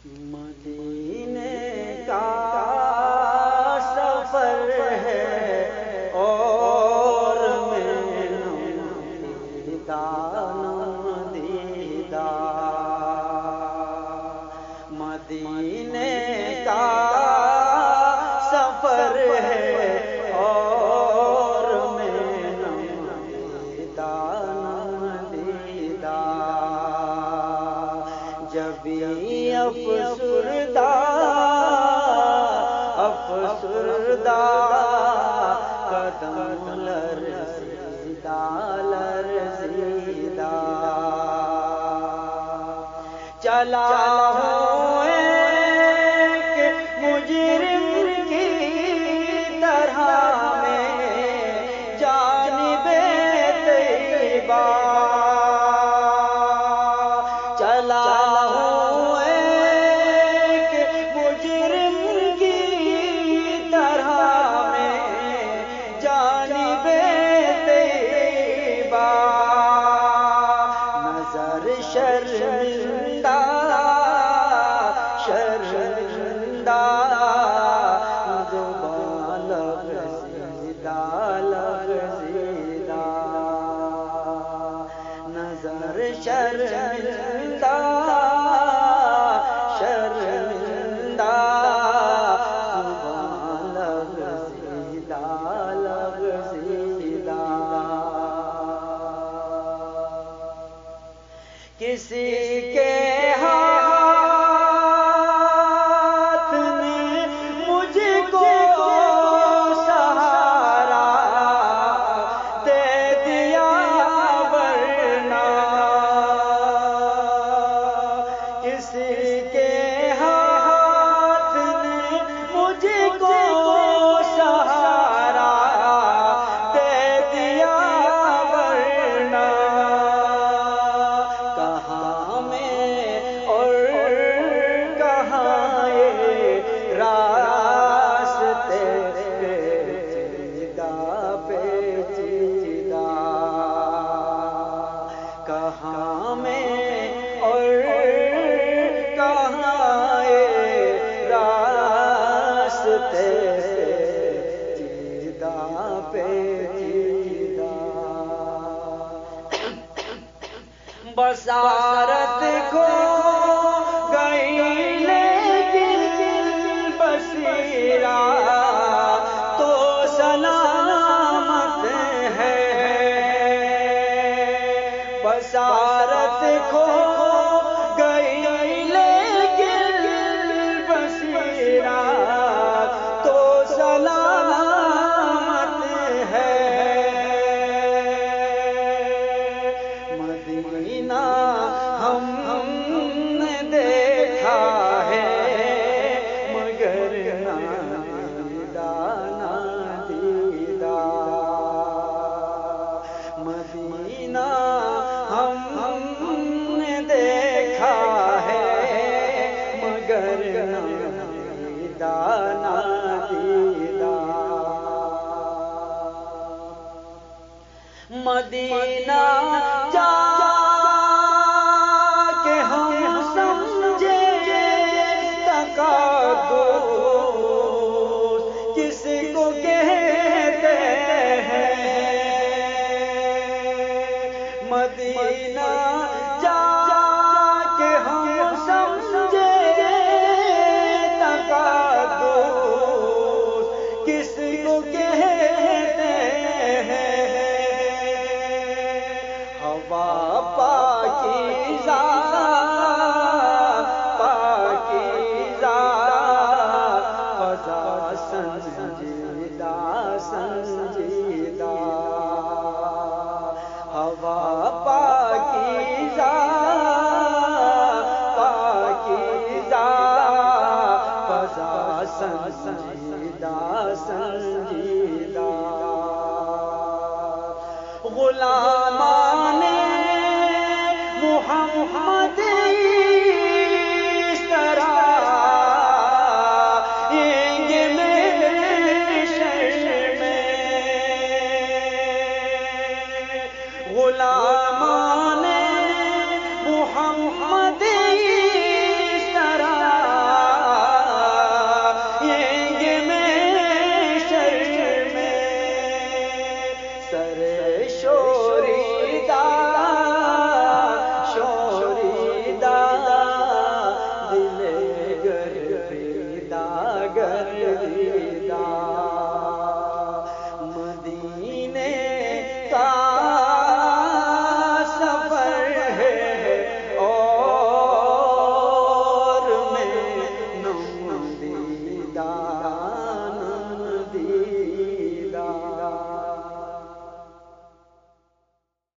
مدینے کا سفر ہے اور میں دیدہ دیدہ، مدینے کا سفر ہے اور میں دیدہ دیدہ، جب افسردہ قدم لرزیدہ لرزیدہ، چلا ہوں ایک مجرم کی طرح میں جانب طیبہ، چلا شرمندہ شرمندہ، زبان لرزیدہ لرزیدہ، نظر شرمندہ شرمندہ، زبان لرزیدہ لرزیدہ، کسی کے ہاتھ نے مجھ کو سہارا دے دیا، ورنہ کسی کے ہاتھ نے مجھ کو سہارا دے دیا، ورنہ کہاں میں اور کہاں راستے پیچیدہ پیچیدہ، بسا